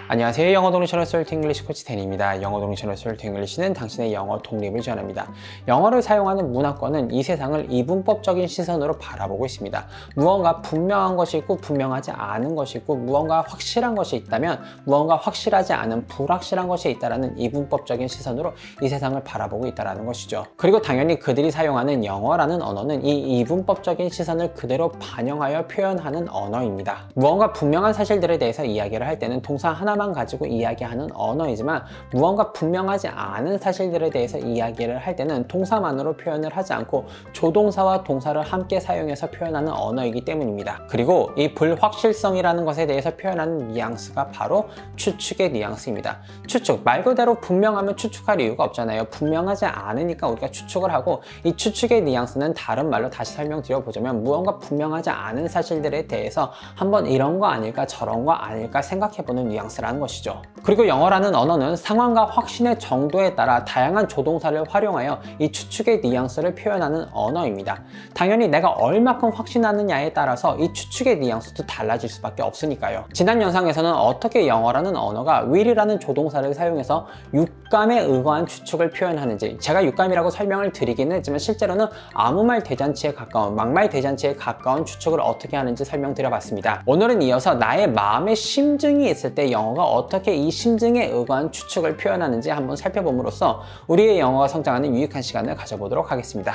안녕하세요. 영어 독립 채널 솔트 잉글리시 코치 댄입니다. 영어 독립 채널 솔트 잉글리시는 당신의 영어 독립을 지원합니다. 영어를 사용하는 문화권은 이 세상을 이분법적인 시선으로 바라보고 있습니다. 무언가 분명한 것이 있고 분명하지 않은 것이 있고 무언가 확실한 것이 있다면 무언가 확실하지 않은 불확실한 것이 있다는 이분법적인 시선으로 이 세상을 바라보고 있다는 것이죠. 그리고 당연히 그들이 사용하는 영어라는 언어는 이 이분법적인 시선을 그대로 반영하여 표현하는 언어입니다. 무언가 분명한 사실들에 대해서 이야기를 할 때는 동사 하나만 가지고 이야기하는 언어이지만 무언가 분명하지 않은 사실들에 대해서 이야기를 할 때는 동사만으로 표현을 하지 않고 조동사와 동사를 함께 사용해서 표현하는 언어이기 때문입니다. 그리고 이 불확실성이라는 것에 대해서 표현하는 뉘앙스가 바로 추측의 뉘앙스입니다. 추측, 말 그대로 분명하면 추측할 이유가 없잖아요. 분명하지 않으니까 우리가 추측을 하고, 이 추측의 뉘앙스는 다른 말로 다시 설명드려보자면 무언가 분명하지 않은 사실들에 대해서 한번 이런 거 아닐까 저런 거 아닐까 생각해보는 뉘앙스라는 것이죠. 그리고 영어라는 언어는 상황과 확신의 정도에 따라 다양한 조동사를 활용하여 이 추측의 뉘앙스를 표현하는 언어입니다. 당연히 내가 얼마큼 확신하느냐에 따라서 이 추측의 뉘앙스도 달라질 수밖에 없으니까요. 지난 영상에서는 어떻게 영어라는 언어가 will이라는 조동사를 사용해서 육감에 의거한 추측을 표현하는지, 제가 육감이라고 설명을 드리기는 했지만 실제로는 아무 말 대잔치에 가까운, 막말 대잔치에 가까운 추측을 어떻게 하는지 설명드려봤습니다. 오늘은 이어서 나의 마음의 심증이 있을 때 영어가 어떻게 이 심증에 의거한 추측을 표현하는지 한번 살펴봄으로써 우리의 영어가 성장하는 유익한 시간을 가져보도록 하겠습니다.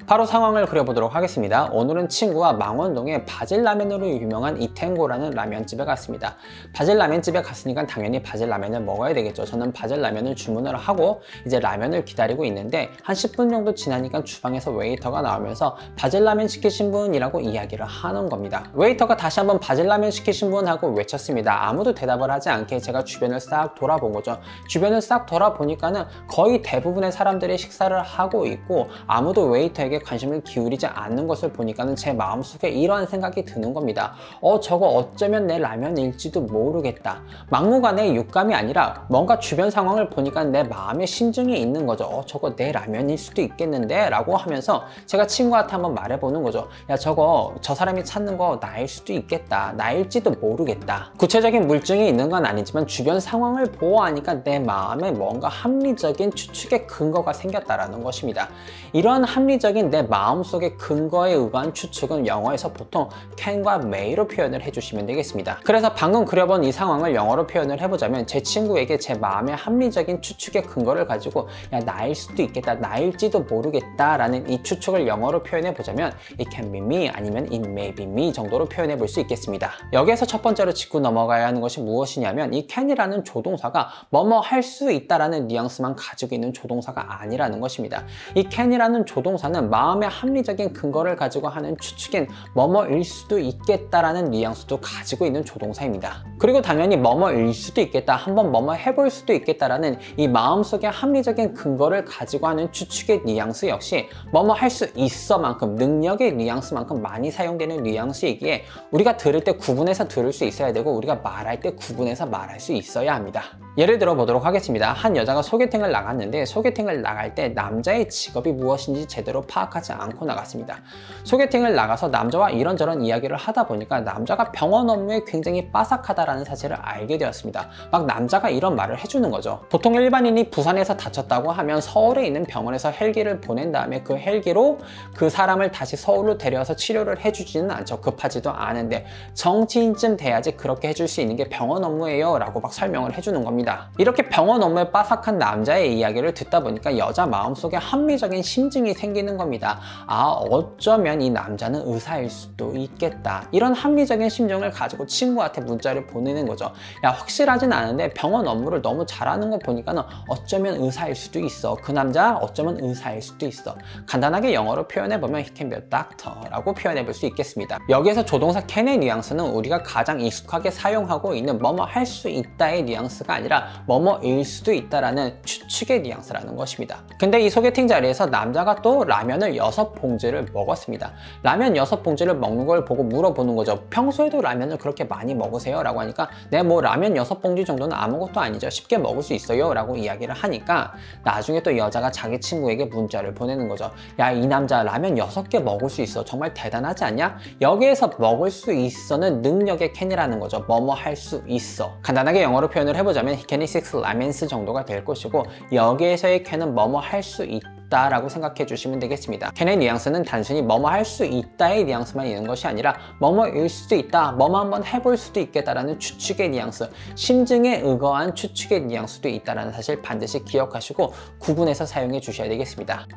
바로 상황을 그려보도록 하겠습니다. 오늘은 친구와 망원동의 바질라면으로 유명한 이텐고라는 라면집에 갔습니다. 바질라면집에 갔으니까 당연히 바질라면을 먹어야 되겠죠. 저는 바질라면을 주문을 하고 이제 라면을 기다리고 있는데 한 10분 정도 지나니까 주방에서 웨이터가 나오면서 바질라면 시키신 분이라고 이야기를 하는 겁니다. 웨이터가 다시 한번 바질라면 시키신 분 하고 외쳤습니다. 아무도 대답을 하지 않게 제가 주변을 싹 돌아본 거죠. 주변을 싹 돌아보니까는 거의 대부분의 사람들이 식사를 하고 있고 아무도 웨이터에게 관심을 기울이지 않는 것을 보니까는 제 마음속에 이러한 생각이 드는 겁니다. 저거 어쩌면 내 라면일지도 모르겠다. 막무가내 육감이 아니라 뭔가 주변 상황을 보니까 내 마음의 심증이 있는 거죠. 저거 내 라면일 수도 있겠는데? 라고 하면서 제가 친구한테 한번 말해보는 거죠. 야, 저거 저 사람이 찾는 거 나일 수도 있겠다. 나일지도 모르겠다. 구체적인 물증이 있는 건 아니지만 주변 상황을 보아하니까 내 마음에 뭔가 합리적인 추측의 근거가 생겼다라는 것입니다. 이러한 합리적인 내 마음속의 근거에 의한 추측은 영어에서 보통 can과 may로 표현을 해주시면 되겠습니다. 그래서 방금 그려본 이 상황을 영어로 표현을 해보자면 제 친구에게 제 마음의 합리적인 추측의 근거를 가지고 야, 나일 수도 있겠다, 나일지도 모르겠다 라는 이 추측을 영어로 표현해 보자면 it can be me 아니면 it may be me 정도로 표현해 볼 수 있겠습니다. 여기에서 첫 번째로 짚고 넘어가야 하는 것이 무엇이냐면 이 can이라는 조동사가 뭐뭐 할 수 있다라는 뉘앙스만 가지고 있는 조동사가 아니라는 것입니다. 이 can이라는 조동사는 마음의 합리적인 근거를 가지고 하는 추측인 뭐뭐일 수도 있겠다라는 뉘앙스도 가지고 있는 조동사입니다. 그리고 당연히 뭐뭐일 수도 있겠다, 한번 뭐뭐 해볼 수도 있겠다라는 이 마음속의 합리적인 근거를 가지고 하는 추측의 뉘앙스 역시 뭐뭐 할 수 있어만큼, 능력의 뉘앙스만큼 많이 사용되는 뉘앙스이기에 우리가 들을 때 구분해서 들을 수 있어야 되고 우리가 말할 때 구분해서 말할 수 있어야 합니다. 예를 들어 보도록 하겠습니다. 한 여자가 소개팅을 나갔는데 소개팅을 나갈 때 남자의 직업이 무엇인지 제대로 파악하지 않고 나갔습니다. 소개팅을 나가서 남자와 이런저런 이야기를 하다 보니까 남자가 병원 업무에 굉장히 빠삭하다라는 사실을 알게 되었습니다. 막 남자가 이런 말을 해주는 거죠. 보통 일반인이 부산에서 다쳤다고 하면 서울에 있는 병원에서 헬기를 보낸 다음에 그 헬기로 그 사람을 다시 서울로 데려와서 치료를 해주지는 않죠. 급하지도 않은데 정치인쯤 돼야지 그렇게 해줄 수 있는 게 병원 업무예요 라고 막 설명을 해주는 겁니다. 이렇게 병원 업무에 빠삭한 남자의 이야기를 듣다 보니까 여자 마음속에 합리적인 심증이 생기는 겁니다. 어쩌면 이 남자는 의사일 수도 있겠다. 이런 합리적인 심정을 가지고 친구한테 문자를 보내는 거죠. 야, 확실하진 않은데 병원 업무를 너무 잘하는 거 보니까는 어쩌면 의사일 수도 있어. 그 남자 어쩌면 의사일 수도 있어. 간단하게 영어로 표현해보면 he can be a doctor 라고 표현해볼 수 있겠습니다. 여기에서 조동사 can의 뉘앙스는 우리가 가장 익숙하게 사용하고 있는 뭐뭐 할 수 있다의 뉘앙스가 아니라 아니라 뭐뭐일 수도 있다라는 추측의 뉘앙스라는 것입니다. 근데 이 소개팅 자리에서 남자가 또 라면을 6봉지를 먹었습니다. 라면 6봉지를 먹는 걸 보고 물어보는 거죠. 평소에도 라면을 그렇게 많이 먹으세요? 라고 하니까 네, 뭐 라면 6봉지 정도는 아무것도 아니죠. 쉽게 먹을 수 있어요. 라고 이야기를 하니까 나중에 또 여자가 자기 친구에게 문자를 보내는 거죠. 야, 이 남자 라면 6개 먹을 수 있어. 정말 대단하지 않냐? 여기에서 먹을 수 있어는 능력의 캔이라는 거죠. 뭐뭐 할 수 있어. 간단하게 영어로 표현을 해보자면 He can eat 6 lamens 정도가 될 것이고 여기에서의 can은 뭐뭐 할 수 있다 라고 생각해 주시면 되겠습니다. can의 뉘앙스는 단순히 뭐뭐 할 수 있다의 뉘앙스만 있는 것이 아니라 뭐뭐일 수도 있다, 뭐뭐 한번 해볼 수도 있겠다라는 추측의 뉘앙스, 심증에 의거한 추측의 뉘앙스도 있다는 사실 반드시 기억하시고 구분해서 사용해 주셔야 되겠습니다.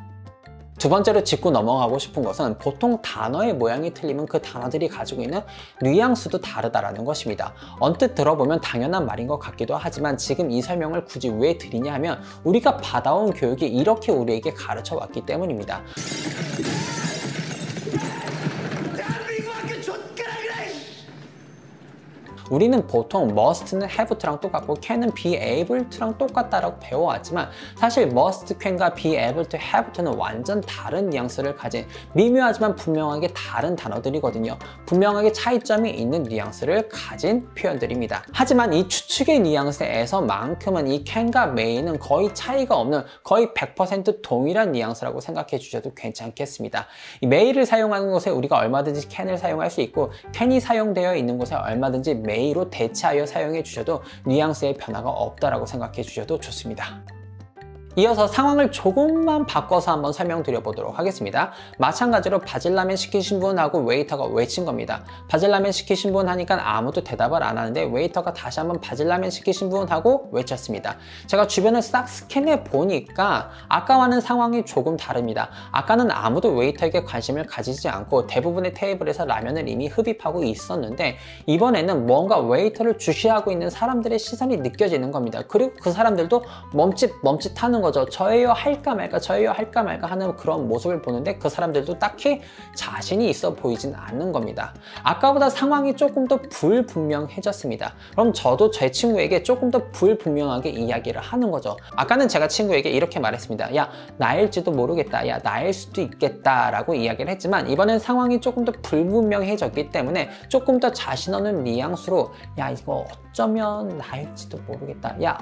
두 번째로 짚고 넘어가고 싶은 것은 보통 단어의 모양이 틀리면 그 단어들이 가지고 있는 뉘앙스도 다르다라는 것입니다. 언뜻 들어보면 당연한 말인 것 같기도 하지만 지금 이 설명을 굳이 왜 드리냐 하면 우리가 받아온 교육이 이렇게 우리에게 가르쳐 왔기 때문입니다. 우리는 보통 must는 have to랑 똑같고 can은 be able to랑 똑같다라고 배워왔지만 사실 must, can과 be able to, have to는 완전 다른 뉘앙스를 가진 미묘하지만 분명하게 다른 단어들이거든요. 분명하게 차이점이 있는 뉘앙스를 가진 표현들입니다. 하지만 이 추측의 뉘앙스에서만큼은 이 can과 may는 거의 차이가 없는 거의 100% 동일한 뉘앙스라고 생각해 주셔도 괜찮겠습니다. 이 may를 사용하는 곳에 우리가 얼마든지 can을 사용할 수 있고 can이 사용되어 있는 곳에 얼마든지 may로 대체하여 사용해 주셔도 뉘앙스의 변화가 없다라고 생각해 주셔도 좋습니다. 이어서 상황을 조금만 바꿔서 한번 설명드려 보도록 하겠습니다. 마찬가지로 바질라면 시키신 분하고 웨이터가 외친 겁니다. 바질라면 시키신 분 하니까 아무도 대답을 안 하는데 웨이터가 다시 한번 바질라면 시키신 분하고 외쳤습니다. 제가 주변을 싹 스캔해 보니까 아까와는 상황이 조금 다릅니다. 아까는 아무도 웨이터에게 관심을 가지지 않고 대부분의 테이블에서 라면을 이미 흡입하고 있었는데 이번에는 뭔가 웨이터를 주시하고 있는 사람들의 시선이 느껴지는 겁니다. 그리고 그 사람들도 멈칫하는 거죠. 저예요 할까 말까 저예요 할까 말까 하는 그런 모습을 보는데 그 사람들도 딱히 자신이 있어 보이진 않는 겁니다. 아까보다 상황이 조금 더 불분명해졌습니다. 그럼 저도 제 친구에게 조금 더 불분명하게 이야기를 하는 거죠. 아까는 제가 친구에게 이렇게 말했습니다. 야, 나일지도 모르겠다. 야, 나일 수도 있겠다 라고 이야기를 했지만 이번엔 상황이 조금 더 불분명해졌기 때문에 조금 더 자신 없는 뉘앙스로 야, 이거 어쩌면 나일지도 모르겠다. 야,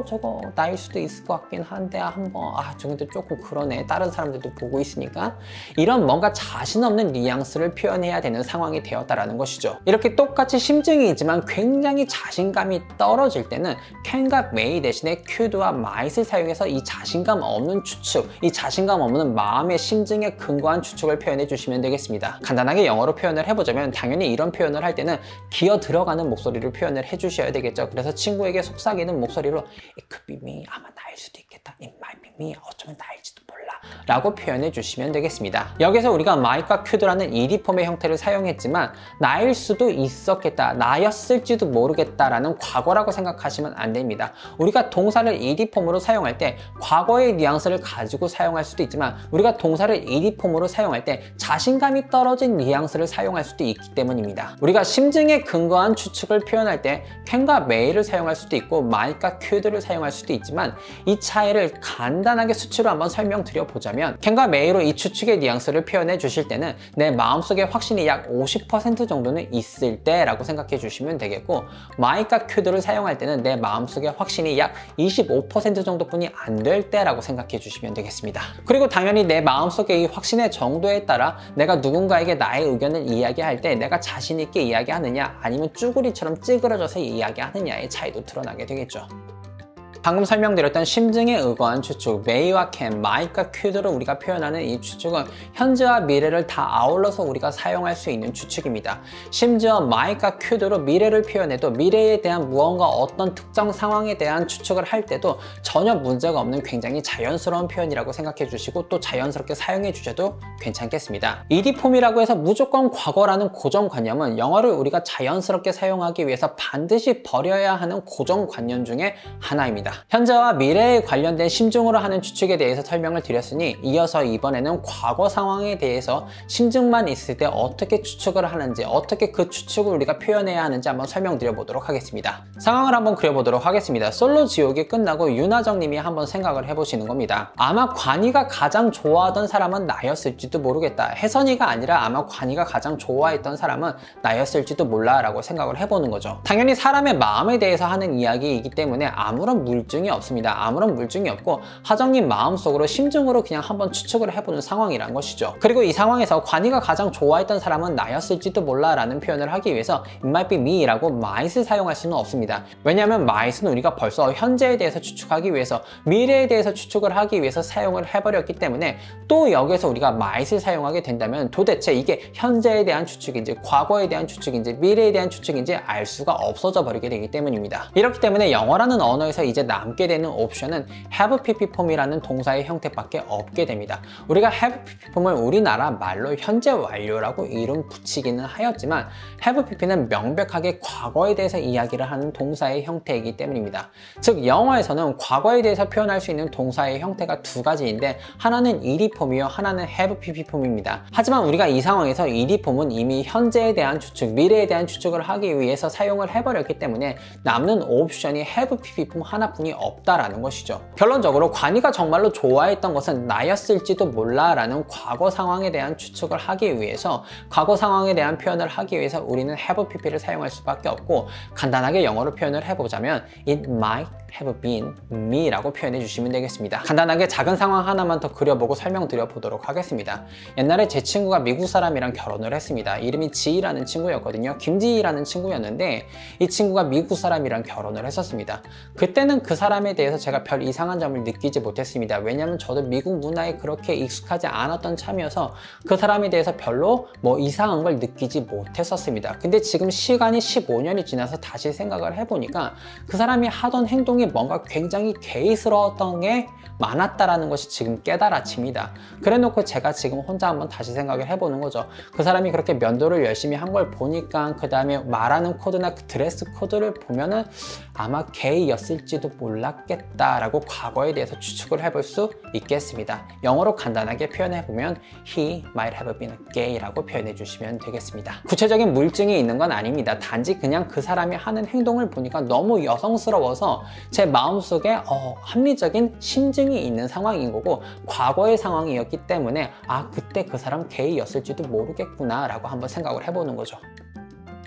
저거 나일 수도 있을 것 같긴 한데 한번 저기도 조금 그러네. 다른 사람들도 보고 있으니까 이런 뭔가 자신 없는 뉘앙스를 표현해야 되는 상황이 되었다라는 것이죠. 이렇게 똑같이 심증이지만 굉장히 자신감이 떨어질 때는 can과 may 대신에 could와 might을 사용해서 이 자신감 없는 추측, 이 자신감 없는 마음의 심증에 근거한 추측을 표현해 주시면 되겠습니다. 간단하게 영어로 표현을 해보자면 당연히 이런 표현을 할 때는 기어 들어가는 목소리를 표현을 해주셔야 되겠죠. 그래서 친구에게 속삭이는 목소리로 It could be me, 아마 나일 수도 있겠다. It might be me, 어쩌면 나일지도 몰라 라고 표현해 주시면 되겠습니다. 여기서 우리가 might과 could라는 ed 폼의 형태를 사용했지만 나일 수도 있었겠다, 나였을지도 모르겠다 라는 과거라고 생각하시면 안 됩니다. 우리가 동사를 ed 폼으로 사용할 때 과거의 뉘앙스를 가지고 사용할 수도 있지만 우리가 동사를 ed 폼으로 사용할 때 자신감이 떨어진 뉘앙스를 사용할 수도 있기 때문입니다. 우리가 심증에 근거한 추측을 표현할 때 can과 may를 사용할 수도 있고 might과 could를 사용할 수도 있지만 이 차이를 간단하게 수치로 한번 설명드려 보자면 can과 may로 이 추측의 뉘앙스를 표현해 주실 때는 내 마음속에 확신이 약 50% 정도는 있을 때 라고 생각해 주시면 되겠고 might과 could를 사용할 때는 내 마음속에 확신이 약 25% 정도뿐이 안 될 때 라고 생각해 주시면 되겠습니다. 그리고 당연히 내 마음속의 이 확신의 정도에 따라 내가 누군가에게 나의 의견을 이야기할 때 내가 자신 있게 이야기하느냐 아니면 쭈구리처럼 찌그러져서 이야기하느냐의 차이도 드러나게 되겠죠. 방금 설명드렸던 심증에 의거한 추측, may와 can, might과 could로 우리가 표현하는 이 추측은 현재와 미래를 다 아울러서 우리가 사용할 수 있는 추측입니다. 심지어 might과 could로 미래를 표현해도 미래에 대한 무언가 어떤 특정 상황에 대한 추측을 할 때도 전혀 문제가 없는 굉장히 자연스러운 표현이라고 생각해 주시고 또 자연스럽게 사용해 주셔도 괜찮겠습니다. ed 폼이라고 해서 무조건 과거라는 고정관념은 영어를 우리가 자연스럽게 사용하기 위해서 반드시 버려야 하는 고정관념 중에 하나입니다. 되겠습니다. 현재와 미래에 관련된 심증으로 하는 추측에 대해서 설명을 드렸으니 이어서 이번에는 과거 상황에 대해서 심증만 있을 때 어떻게 추측을 하는지, 어떻게 그 추측을 우리가 표현해야 하는지 한번 설명드려 보도록 하겠습니다. 상황을 한번 그려보도록 하겠습니다. 솔로 지옥이 끝나고 윤하정 님이 한번 생각을 해보시는 겁니다. 아마 관이가 가장 좋아하던 사람은 나였을지도 모르겠다. 혜선이가 아니라 아마 관이가 가장 좋아했던 사람은 나였을지도 몰라 라고 생각을 해보는 거죠. 당연히 사람의 마음에 대해서 하는 이야기이기 때문에 아무런 물증이 없습니다. 아무런 물증이 없고 하정님 마음속으로 심증으로 그냥 한번 추측을 해보는 상황이란 것이죠. 그리고 이 상황에서 관이가 가장 좋아했던 사람은 나였을지도 몰라 라는 표현을 하기 위해서 it might be me 라고 might을 사용할 수는 없습니다. 왜냐하면 might은 우리가 벌써 현재에 대해서 추측하기 위해서, 미래에 대해서 추측을 하기 위해서 사용을 해버렸기 때문에 또 여기서 우리가 might을 사용하게 된다면 도대체 이게 현재에 대한 추측인지 과거에 대한 추측인지 미래에 대한 추측인지 알 수가 없어져 버리게 되기 때문입니다. 이렇기 때문에 영어라는 언어에서 이제 남게 되는 옵션은 have pp 폼이라는 동사의 형태밖에 없게 됩니다. 우리가 have pp 폼을 우리나라 말로 현재 완료라고 이름 붙이기는 하였지만 have pp는 명백하게 과거에 대해서 이야기를 하는 동사의 형태이기 때문입니다. 즉 영어에서는 과거에 대해서 표현할 수 있는 동사의 형태가 두 가지인데 하나는 ed 폼이요, 하나는 have pp 폼입니다. 하지만 우리가 이 상황에서 ed 폼은 이미 현재에 대한 추측, 미래에 대한 추측을 하기 위해서 사용을 해버렸기 때문에 남는 옵션이 have pp 폼 하나뿐이 없다라는 것이죠. 결론적으로 관이가 정말로 좋아했던 것은 나였을지도 몰라 라는 과거 상황에 대한 추측을 하기 위해서, 과거 상황에 대한 표현을 하기 위해서 우리는 have pp를 사용할 수밖에 없고, 간단하게 영어로 표현을 해보자면 it might have been me 라고 표현해 주시면 되겠습니다. 간단하게 작은 상황 하나만 더 그려보고 설명드려 보도록 하겠습니다. 옛날에 제 친구가 미국 사람이랑 결혼을 했습니다. 이름이 지희라는 친구였거든요. 김지희라는 친구였는데 이 친구가 미국 사람이랑 결혼을 했었습니다. 그때는 그 사람에 대해서 제가 별 이상한 점을 느끼지 못했습니다. 왜냐하면 저도 미국 문화에 그렇게 익숙하지 않았던 참이어서 그 사람에 대해서 별로 이상한 걸 느끼지 못했었습니다. 근데 지금 시간이 15년이 지나서 다시 생각을 해보니까 그 사람이 하던 행동이 뭔가 굉장히 게이스러웠던 게 많았다라는 것이 지금 깨달아집니다. 그래놓고 제가 지금 혼자 한번 다시 생각을 해보는 거죠. 그 사람이 그렇게 면도를 열심히 한 걸 보니까, 그 다음에 말하는 코드나 그 드레스 코드를 보면은 아마 게이였을지도 몰랐겠다라고 과거에 대해서 추측을 해볼 수 있겠습니다. 영어로 간단하게 표현해보면 he might have been gay라고 표현해 주시면 되겠습니다. 구체적인 물증이 있는 건 아닙니다. 단지 그냥 그 사람이 하는 행동을 보니까 너무 여성스러워서 제 마음속에 합리적인 심증이 있는 상황인 거고, 과거의 상황이었기 때문에 그때 그 사람 게이였을지도 모르겠구나 라고 한번 생각을 해보는 거죠.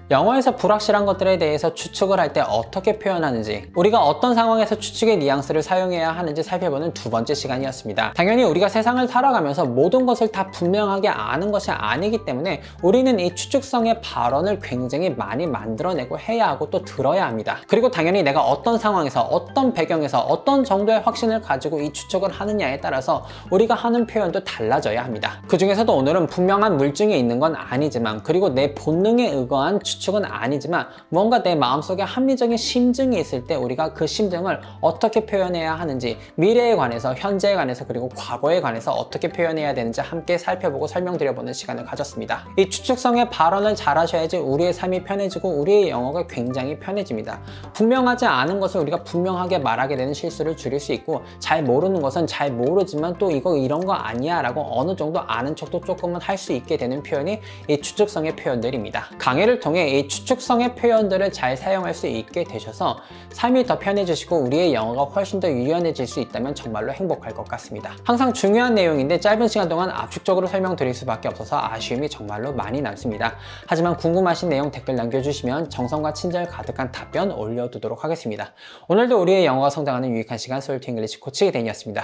영어에서 불확실한 것들에 대해서 추측을 할 때 어떻게 표현하는지, 우리가 어떤 상황에서 추측의 뉘앙스를 사용해야 하는지 살펴보는 두 번째 시간이었습니다. 당연히 우리가 세상을 살아가면서 모든 것을 다 분명하게 아는 것이 아니기 때문에 우리는 이 추측성의 발언을 굉장히 많이 만들어내고 해야 하고 또 들어야 합니다. 그리고 당연히 내가 어떤 상황에서, 어떤 배경에서 어떤 정도의 확신을 가지고 이 추측을 하느냐에 따라서 우리가 하는 표현도 달라져야 합니다. 그 중에서도 오늘은 분명한 물증이 있는 건 아니지만, 그리고 내 본능에 의거한 추측은 아니지만 뭔가 내 마음속에 합리적인 심증이 있을 때 우리가 그 심증을 어떻게 표현해야 하는지, 미래에 관해서, 현재에 관해서, 그리고 과거에 관해서 어떻게 표현해야 되는지 함께 살펴보고 설명드려보는 시간을 가졌습니다. 이 추측성의 발언을 잘 하셔야지 우리의 삶이 편해지고 우리의 영어가 굉장히 편해집니다. 분명하지 않은 것을 우리가 분명하게 말하게 되는 실수를 줄일 수 있고, 잘 모르는 것은 잘 모르지만 또 이거 이런 거 아니야 라고 어느 정도 아는 척도 조금은 할 수 있게 되는 표현이 이 추측성의 표현들입니다. 강의를 통해 이 추측성의 표현들을 잘 사용할 수 있게 되셔서 삶이 더 편해지시고 우리의 영어가 훨씬 더 유연해질 수 있다면 정말로 행복할 것 같습니다. 항상 중요한 내용인데 짧은 시간 동안 압축적으로 설명드릴 수밖에 없어서 아쉬움이 정말로 많이 남습니다. 하지만 궁금하신 내용 댓글 남겨주시면 정성과 친절 가득한 답변 올려두도록 하겠습니다. 오늘도 우리의 영어가 성장하는 유익한 시간 소울투 잉글리시 코치 데니였습니다.